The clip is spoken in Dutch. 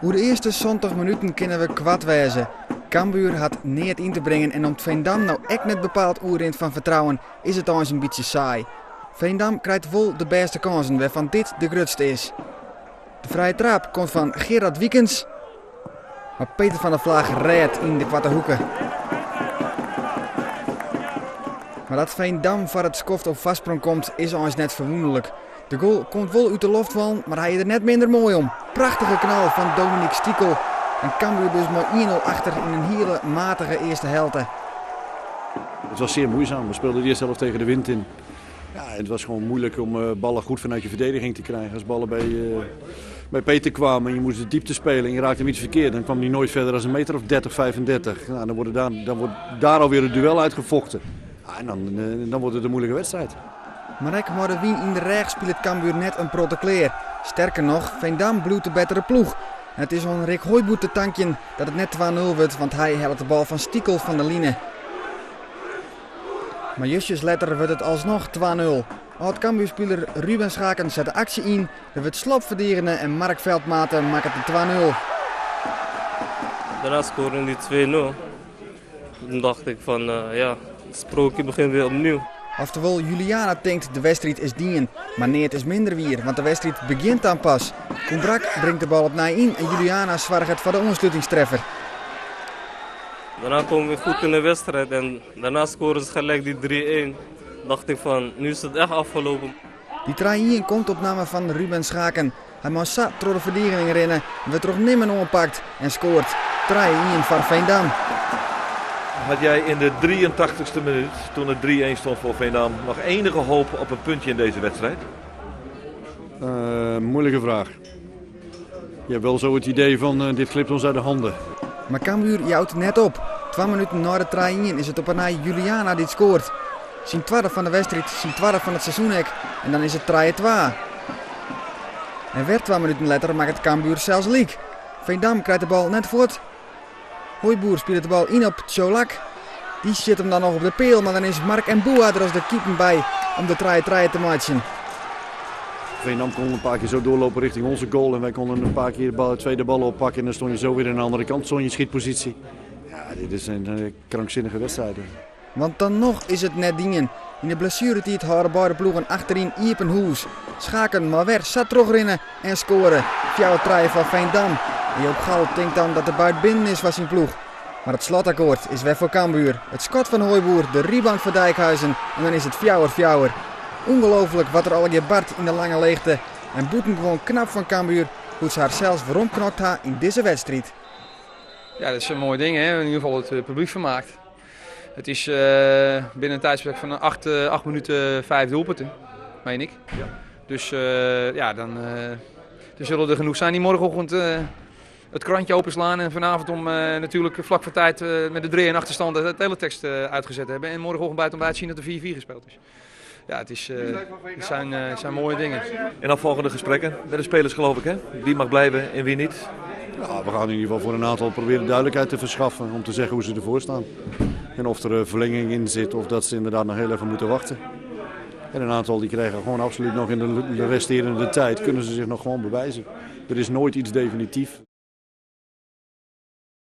Hoe de eerste 20 minuten kunnen we kwad wezen. Cambuur had neer in te brengen en om Veendam nou echt net bepaald oerend van vertrouwen is het eens een beetje saai. Veendam krijgt wel de beste kansen waarvan dit de grootste is. De vrije trap komt van Gerard Wiekens, maar Peter van der Vlag redt in de kwarte hoeken. Maar dat Veendam voor het skoft op vastsprong komt is ons net verwonderlijk. De goal komt wel uit de loft van, maar hij is er net minder mooi om. Prachtige knal van Dominique Stiekel. En Cambuur dus maar 1-0 achter in een hele matige eerste helft. Het was zeer moeizaam. We speelden de eerste helft tegen de wind in. Ja, het was gewoon moeilijk om ballen goed vanuit je verdediging te krijgen. Als ballen bij Peter kwamen en je moest de diepte spelen en je raakte hem iets verkeerd, dan kwam hij nooit verder dan een meter of 30, 35. Nou, dan wordt daar alweer het duel uitgevochten. Ja, en dan wordt het een moeilijke wedstrijd. Maar ik maar de wien in de reg speelt Cambuur net een protocleer. Sterker nog, Veendam bloedt de betere ploeg. En het is aan Rick Hooiboet te tankje dat het net 2-0 wordt, want hij helpt de bal van Stiekel van de line. Maar justjes later wordt het alsnog 2-0. Oud-Cambuurspeler Ruben Schaken zet de actie in. Er wordt Slop verdienen en Mark Veldmaten maakt het de 2-0. Daarna scoren die 2-0. Toen dacht ik van het sprookje begint weer opnieuw. Oftewel, Juliana denkt de wedstrijd is dien, maar nee, het is minder weer, want de wedstrijd begint dan pas. Koen Brak brengt de bal op na in en Juliana zwaart het voor de ontsluitingstreffer. Daarna komen we goed in de wedstrijd en daarna scoren ze gelijk die 3-1. Dacht ik van, nu is het echt afgelopen. Die 3-1 komt op naam van Ruben Schaken. Hij moest zat door de verdediging rennen, werd toch nimmer oppakt en scoort 3-1 voor Veendam. Had jij in de 83ste minuut, toen het 3-1 stond voor Veendam, nog enige hoop op een puntje in deze wedstrijd? Moeilijke vraag. Je hebt wel zo het idee van dit glipt ons uit de handen. Maar Cambuur jouwt net op. 2 minuten na de 3-1 is het op een Juliana die scoort. Zijn tweede van de wedstrijd, zijn tweede van het seizoen en dan is het 3-2. En weer 2 minuten later maakt het Cambuur zelfs leak. Veendam krijgt de bal net voort. Hooiboer speelt de bal in op Tjolak. Die zit hem dan nog op de peel, maar dan is Mark en Boa er als de keeper bij om de 3-3 te matchen. Veendam kon een paar keer zo doorlopen richting onze goal en wij konden een paar keer de tweede bal oppakken en dan stond je zo weer aan de andere kant, stond je schietpositie. Ja, dit is een krankzinnige wedstrijd. Want dan nog is het net dingen. In de blessuretijd houden beide ploegen achterin iepen hoes. Schaken maar weer zat terugrennen en scoren. 4-3 van Veendam. En Joop Gal denkt dan dat de buit binnen is van zijn ploeg. Maar het slotakkoord is weg voor Cambuur. Het schot van Hooiboer, de rebound van Dijkhuizen en dan is het 4-4. Ongelooflijk wat er al gebeurt in de lange leegte. En Boeten gewoon knap van Cambuur, hoe ze haar zelfs veromknokt haar in deze wedstrijd. Ja, dat is een mooi ding, hè? In ieder geval het publiek vermaakt. Het is binnen een tijdsbestek van 8 minuten 5 doelpunten, meen ik. Ja. Dus dan zullen er genoeg zijn die morgenochtend het krantje openslaan en vanavond om natuurlijk vlak voor tijd met de 3-1 achterstand de teletext uitgezet hebben. En morgenochtend bij het ontbijt zien dat er 4-4 gespeeld is. Ja, het zijn mooie dingen. En dan volgende gesprekken met de spelers geloof ik, hè? Wie mag blijven en wie niet? Ja, we gaan in ieder geval voor een aantal proberen duidelijkheid te verschaffen om te zeggen hoe ze ervoor staan. En of er verlenging in zit of dat ze inderdaad nog heel even moeten wachten. En een aantal die krijgen gewoon absoluut nog in de resterende tijd, kunnen ze zich nog gewoon bewijzen. Er is nooit iets definitief.